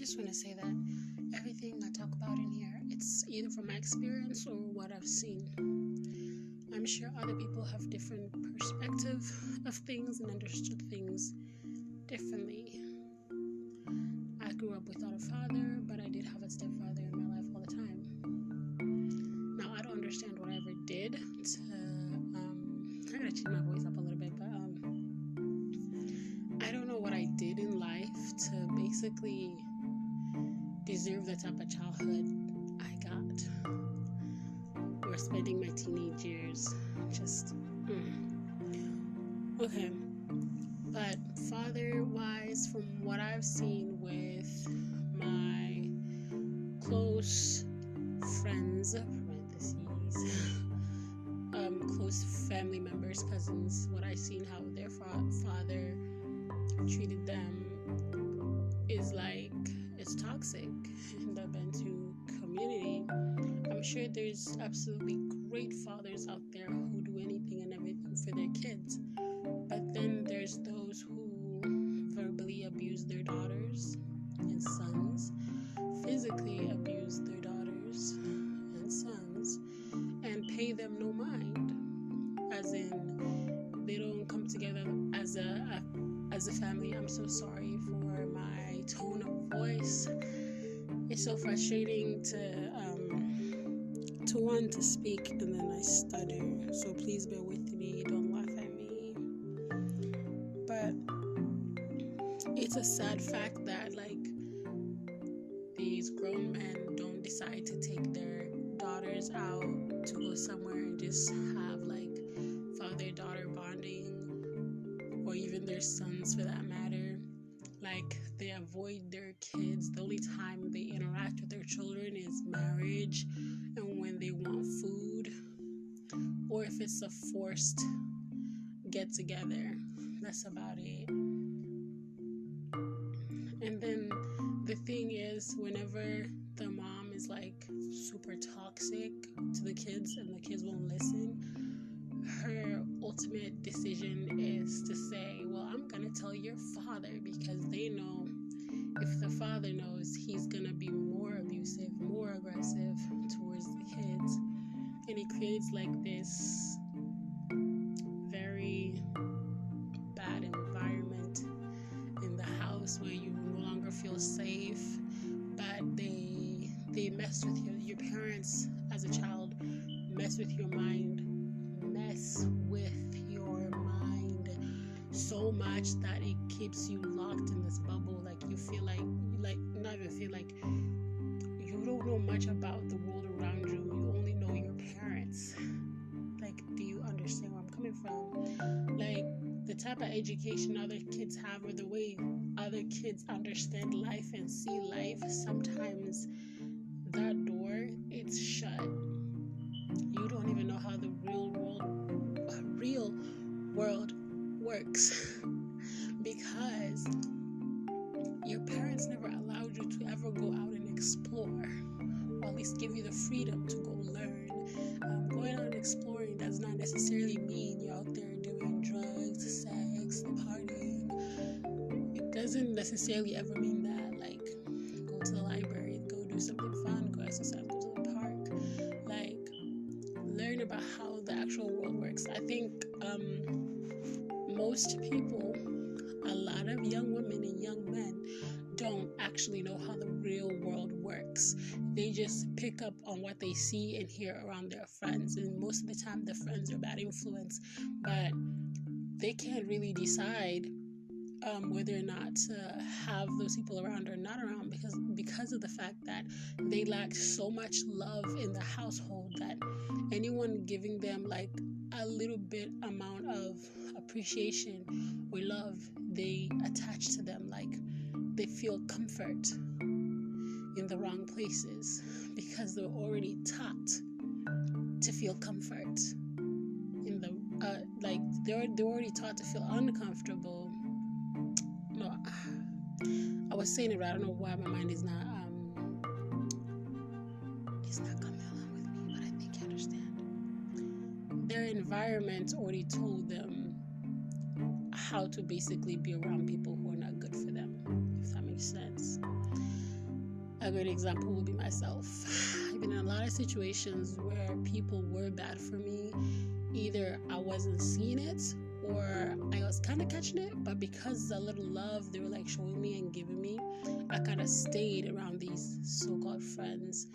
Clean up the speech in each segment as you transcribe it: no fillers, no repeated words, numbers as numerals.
just want to say that everything I talk about in here, it's either from my experience or what I've seen. I'm sure other people have different perspective of things and understood things differently. I grew up without a father, but I did have a stepfather in my life all the time. Now, I don't understand what I ever did to, I'm going to tune my voice up a little bit, but I don't know what I did in life to basically deserve the type of childhood I got. Or spending my teenage years just, Okay. But father-wise, from what I've seen with my close friends, close family members, cousins, what I've seen how their father treated them is like, it's toxic in the Bantu community. I'm sure there's absolutely great fathers out there who do anything and everything for their kids. But then there's those who verbally abuse their daughters and sons, physically abuse their daughters and sons, and pay them no mind. As in, they don't come together as a family. I'm so sorry for my tone of voice. It's so frustrating to want to speak and then I stutter. So please bear with me. Don't laugh at me. But it's a sad fact that these grown men don't decide to take their daughters out to go somewhere and just have father-daughter bonding, or even their sons for that matter. They avoid their kids. The only time they interact with their children is marriage and when they want food, or if it's a forced get-together. That's about it. And then the thing is, whenever the mom is super toxic to the kids and the kids won't listen, her ultimate decision is to say, well, I'm going to tell your father, because they know if the father knows, he's going to be more abusive, more aggressive towards the kids. And it creates this very bad environment in the house where you no longer feel safe, but they mess with your parents as a child, mess with your mind so much that it keeps you locked in this bubble. You feel not even feel you don't know much about the world around you. You only know your parents. Do you understand where I'm coming from? The type of education other kids have, or the way other kids understand life and see life, sometimes that door, it's shut. You don't even know how the real world works because your parents never allowed you to ever go out and explore, or at least give you the freedom to go learn. Going out and exploring does not necessarily mean you're out there doing drugs, sex, partying. It doesn't necessarily ever mean that. Go to the library, go do something fun, go exercise, go to the park. Learn about how the actual world works. I think most people, a lot of young women and young men, don't actually know how the real world works. They just pick up on what they see and hear around their friends, and most of the time the friends are bad influence, but they can't really decide whether or not to have those people around or not around, because of the fact that they lack so much love in the household that anyone giving them a little bit amount of appreciation or love, they attach to them. They feel comfort in the wrong places because they're already taught to feel comfort in the they're already taught to feel uncomfortable. No, I was saying it right. I don't know why my mind is not coming along with me, but I think you understand. Their environment already told them how to basically be around people who are not good for them, if that makes sense. A good example would be myself. I've been in a lot of situations where people were bad for me. Either I wasn't seeing it or I was kind of catching it, but because the little love they were like showing me and giving me, I kind of stayed around these so-called friends.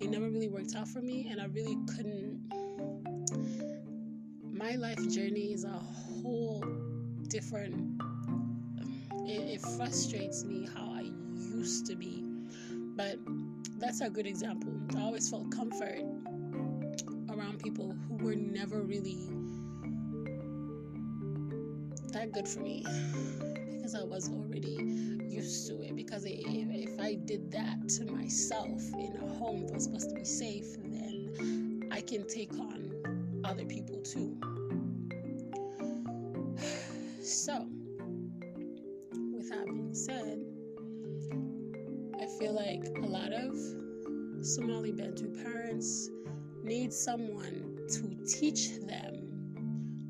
It never really worked out for me, and I really couldn't. My life journey is a whole different. It frustrates me how I used to be, but that's a good example. I always felt comfort around people who were never really that good for me, because I was already used to it. Because if I did that to myself in a home that was supposed to be safe, then I can take on other people too. So, with that being said, I feel like a lot of Somali Bantu parents need someone to teach them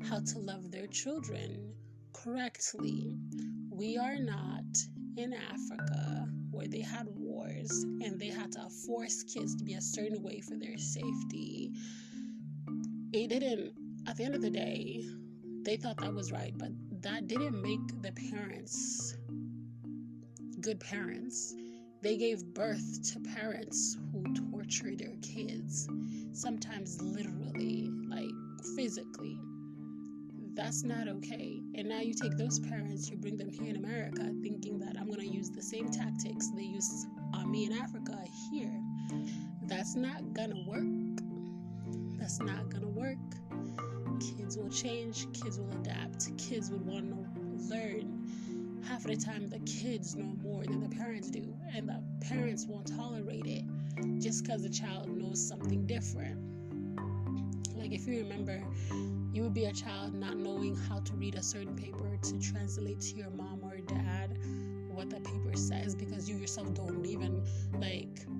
how to love their children correctly. We are not in Africa where they had wars and they had to force kids to be a certain way for their safety. It didn't, at the end of the day, they thought that was right, but that didn't make the parents good parents. They gave birth to parents who torture their kids, sometimes literally, like physically. That's not okay. And now you take those parents, you bring them here in America, thinking that I'm going to use the same tactics they used on me in Africa here. That's not going to work. That's not going to work. Kids will change. Kids will adapt. Kids would want to learn. Half of the time, the kids know more than the parents do. And the parents won't tolerate it just because the child knows something different. Like, if you remember, you would be a child not knowing how to read a certain paper to translate to your mom or dad what the paper says, because you yourself don't even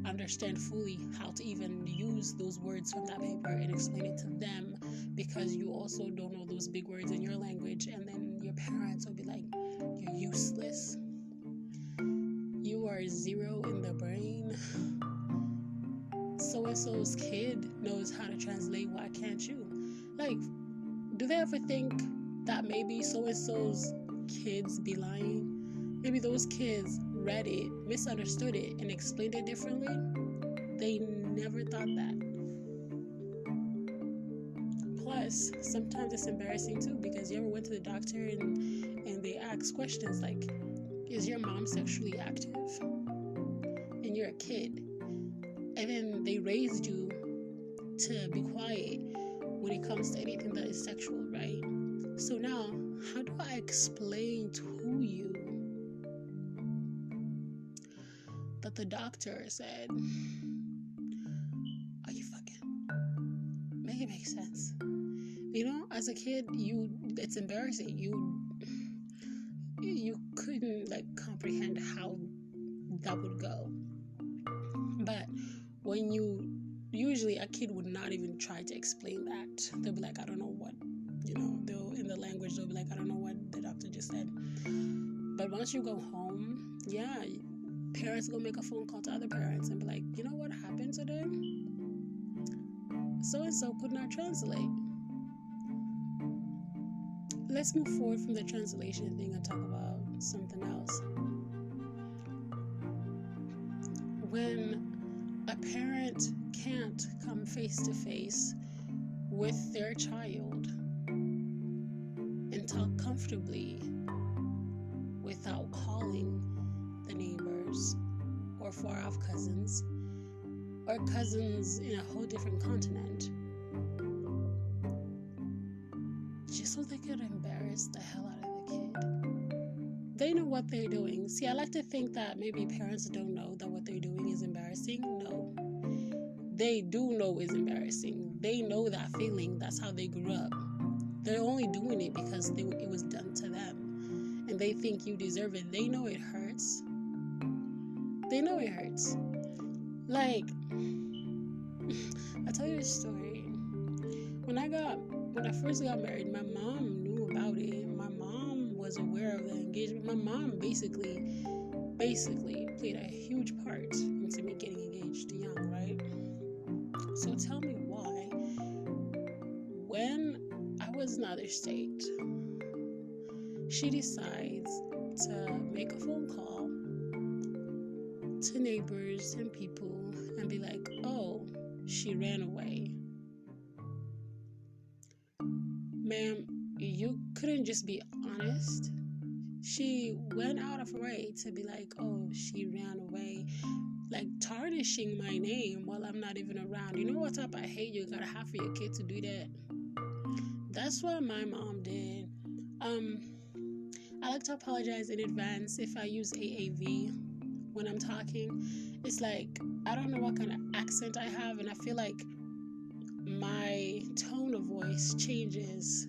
understand fully how to even use those words from that paper and explain it to them, because you also don't know those big words in your language. And then your parents will be like, you're useless, you are zero in the brain, so-and-so's kid knows how to translate, why can't you? Like, do they ever think that maybe so-and-so's kids be lying? Maybe those kids read it, misunderstood it, and explained it differently? They never thought that. Plus, sometimes it's embarrassing too, because you ever went to the doctor and they ask questions like, is your mom sexually active? And you're a kid. And then they raised you to be quiet when it comes to anything that is sexual, right? So now, how do I explain to you that the doctor said, are you fucking? Make it make sense. You know, as a kid, it's embarrassing. You couldn't comprehend how that would go. But when usually a kid would not even try to explain that. They'll be like, I don't know what, they'll in the language, they'll be like, I don't know what the doctor just said. But once you go home, yeah, parents go make a phone call to other parents and be like, you know what happened today? So-and-so could not translate. Let's move forward from the translation thing and talk about something else. When a parent can't come face to face with their child and talk comfortably without calling the neighbors or far off cousins or cousins in a whole different continent, just so they could embarrass the hell out of the kid. They know what they're doing. See, I like to think that maybe parents don't know that what they're doing is embarrassing. No. They do know it's embarrassing. They know that feeling. That's how they grew up. They're only doing it because it was done to them. And they think you deserve it. They know it hurts. They know it hurts. I'll tell you a story. When I first got married, my mom knew about it. My mom was aware of the engagement. My mom basically basically played a huge part into me getting engaged young, right? So tell me why, when I was in another state, she decides to make a phone call to neighbors and people and be like, oh, she ran away. Ma'am, you couldn't just be honest. She went out of her way to be like, oh, she ran away, like tarnishing my name while I'm not even around. You know what type of hate you gotta have for your kid to do that? That's what my mom did. I like to apologize in advance if I use AAV when I'm talking. It's like, I don't know what kind of accent I have, and I feel like my tone of voice changes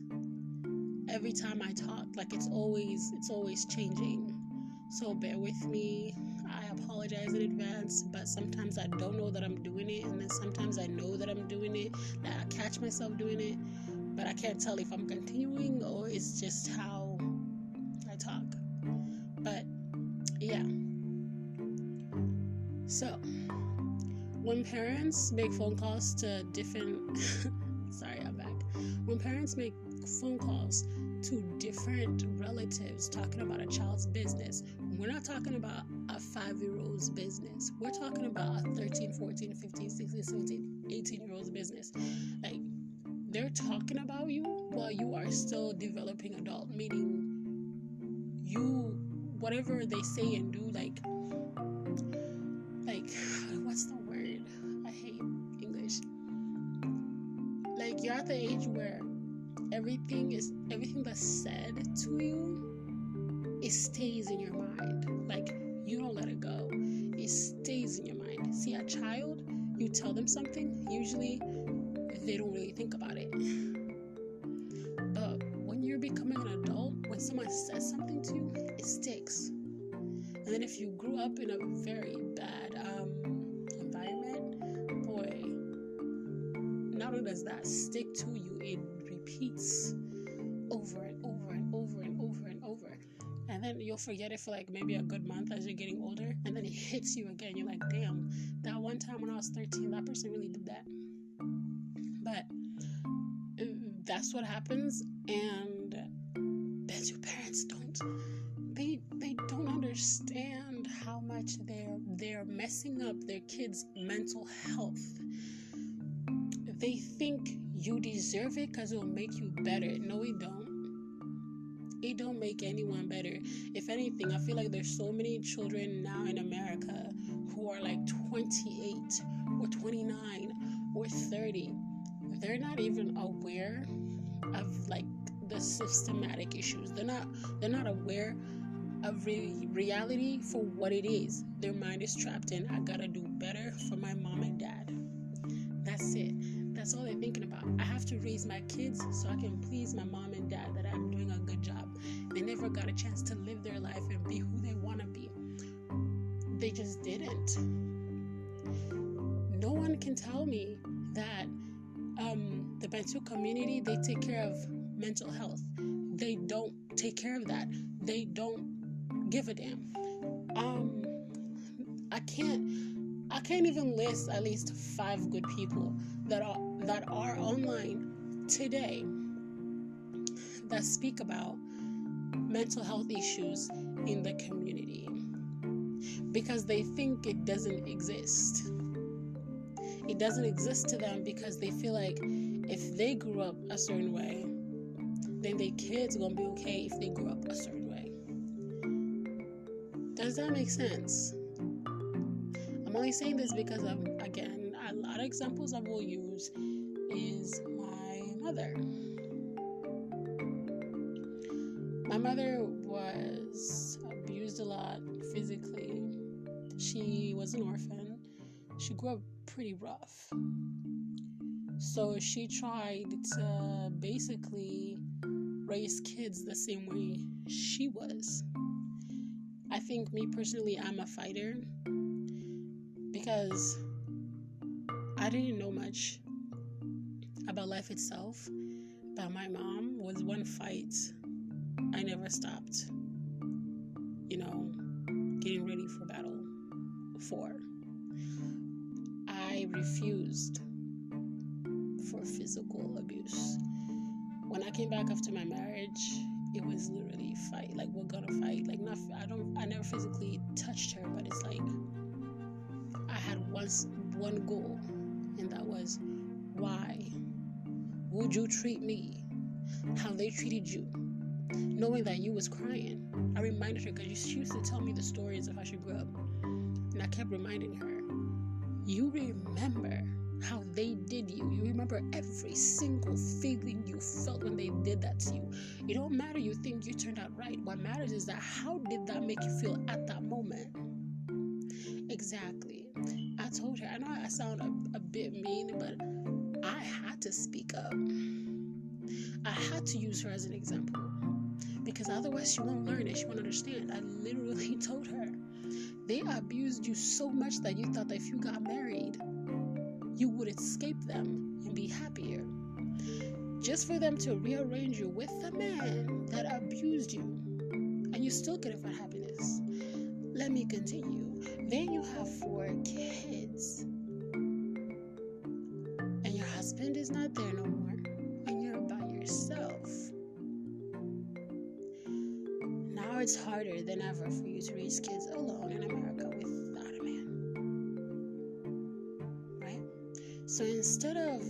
every time I talk. Like it's always changing. So bear with me. I apologize in advance, but sometimes I don't know that I'm doing it, and then sometimes I know that I'm doing it. Like I catch myself doing it, but I can't tell if I'm continuing or it's just how I talk. But yeah. So when parents make phone calls to different sorry, I'm back. When parents make phone calls to different relatives talking about a child's business, we're not talking about a 5-year-old's business. We're talking about a 13, 14, 15, 16, 17, 18-year-old's business. Like, they're talking about you while you are still developing adult, meaning you, whatever they say and do, like what's the word? I hate English. Like, you're at the age where everything that's said to you, it stays in your mind. Like, you don't let it go. It stays in your mind. See, a child, you tell them something, usually they don't really think about it. But when you're becoming an adult, when someone says something to you, it sticks. And then if you grew up in a very bad environment, boy, not only does that stick to you, it repeats over and over and over and over and over. And then you'll forget it for like maybe a good month as you're getting older, and then it hits you again. You're like, damn, that one time when I was 13, that person really did that. But that's what happens, and that's your parents they don't understand how much they're messing up their kids' mental health. They think you deserve it because it'll make you better. No, it don't. It don't make anyone better. If anything, I feel like there's so many children now in America who are like 28 or 29 or 30. They're not even aware of like the systematic issues. They're not aware of reality for what it is. Their mind is trapped in, I gotta do better for my mom and dad. That's it. That's all they're thinking about. I have to raise my kids so I can please my mom and dad that I'm doing a good job. They never got a chance to live their life and be who they want to be. They just didn't. No one can tell me that the Bantu community, they take care of mental health. They don't take care of that. They don't give a damn. I can't even list at least 5 good people that are online today that speak about mental health issues in the community, because they think it doesn't exist. It doesn't exist to them because they feel like if they grew up a certain way, then their kids are gonna be okay if they grew up a certain way. Does that make sense? I'm only saying this because again, a lot of examples I will use is my mother. My mother was abused a lot physically. She was an orphan. She grew up pretty rough. So she tried to basically raise kids the same way she was. I think me personally, I'm a fighter because I didn't know much about life itself, but my mom was one fight I never stopped, getting ready for battle for. I refused for physical abuse. When I came back after my marriage, it was literally fight. Like, we're gonna fight. Like, I never physically touched her, but it's like I had one goal, and that was, why would you treat me how they treated you, knowing that you was crying? I reminded her, because she used to tell me the stories of how she grew up, and I kept reminding her, you remember how they did you. You remember every single feeling you felt when they did that to you. It don't matter you think you turned out right. What matters is that, how did that make you feel at that moment? Exactly. I told her, I know I sound a bit mean, but I had to speak up. I had to use her as an example, because otherwise she won't learn it. She won't understand. I literally told her, they abused you so much that you thought that if you got married, you would escape them and be happier. Just for them to rearrange you with the man that abused you, and you still couldn't find happiness. Let me continue. Then you have 4 kids, and your husband is not there no more, and you're by yourself. Now it's harder than ever for you to raise kids alone in America without a man. Right? So instead of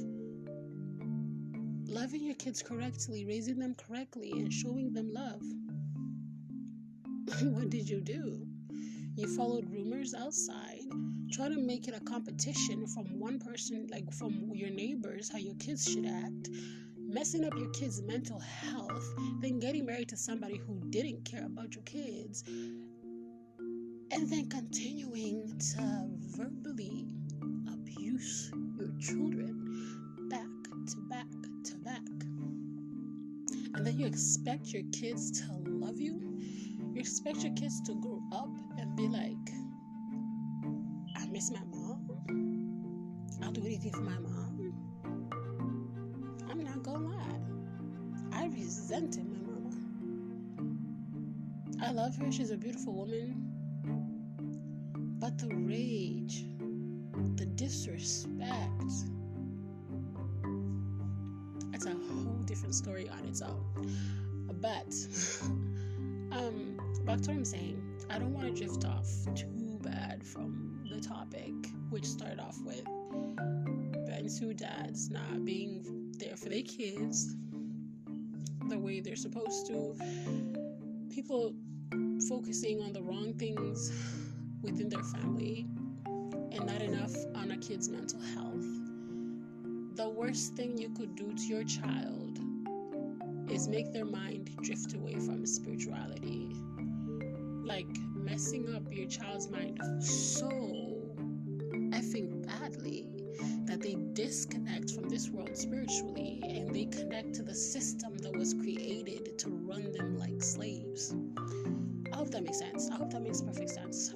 loving your kids correctly, raising them correctly, and showing them love, what did you do? You followed rumors outside, trying to make it a competition from one person, like from your neighbors, how your kids should act, messing up your kids' mental health, then getting married to somebody who didn't care about your kids, and then continuing to verbally abuse your children back to back to back. And then you expect your kids to love you? You expect your kids to grow up and be like, I miss my mom. I'll do anything for my mom. I'm not gonna lie. I resented my mama. I love her. She's a beautiful woman. But the rage, the disrespect, it's a whole different story on its own. But back to what I'm saying, I don't want to drift off too bad from the topic, which started off with Bantu dads not being there for their kids the way they're supposed to, people focusing on the wrong things within their family, and not enough on a kid's mental health. The worst thing you could do to your child is make their mind drift away from spirituality. Like, messing up your child's mind so effing badly that they disconnect from this world spiritually, and they connect to the system that was created to run them like slaves. I hope that makes sense. I hope that makes perfect sense.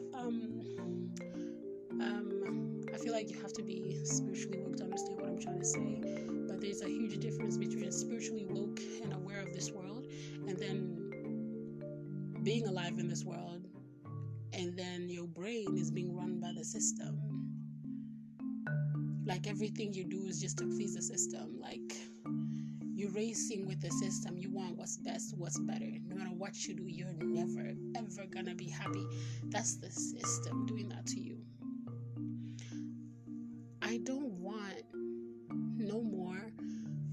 I feel like you have to be spiritually woke to understand what I'm trying to say, but there's a huge difference between spiritually woke and aware of this world, and then being alive in this world, and then your brain is being run by the system. Like, everything you do is just to please the system. Like, you're racing with the system. You want what's best, what's better. No matter what you do, you're never, ever gonna be happy. That's the system doing that to you. I don't want no more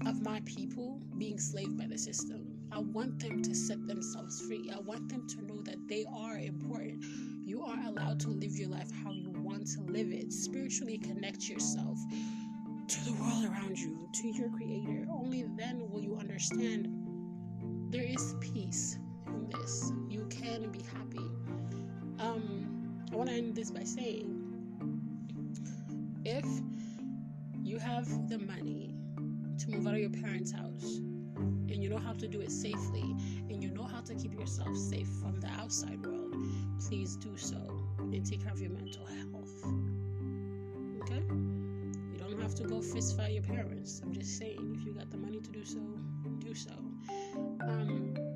of my people being enslaved by the system. I want them to set themselves free. I want them to know that they are important. You are allowed to live your life how you want to live it. Spiritually connect yourself to the world around you, to your creator. Only then will you understand there is peace in this. You can be happy. I want to end this by saying, if you have the money to move out of your parents' house, and you know how to do it safely, and you know how to keep yourself safe from the outside world, please do so, and take care of your mental health. Okay? You don't have to go fist fight your parents. I'm just saying, if you got the money to do so, do so.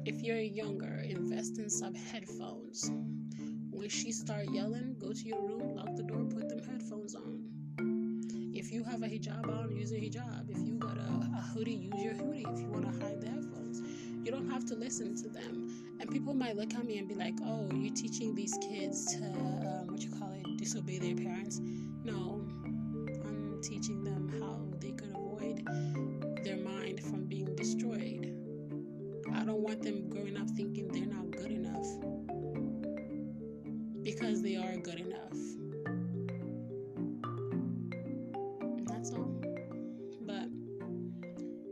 If you're younger, invest in some headphones. When she start yelling, go to your room, lock the door, put them headphones on. If you have a hijab on, use a hijab. If you got a hoodie, use your hoodie. If you want to hide the headphones, you don't have to listen to them. And people might look at me and be like, oh, you're teaching these kids to, disobey their parents. No, I'm teaching them how they can avoid their mind from being destroyed. I don't want them growing up thinking they're not good enough, because they are good enough. And that's all. But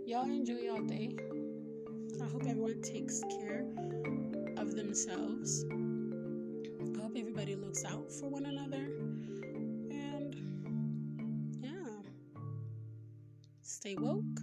y'all enjoy y'all day. I hope everyone takes care of themselves. I hope everybody looks out for one another. And yeah, stay woke.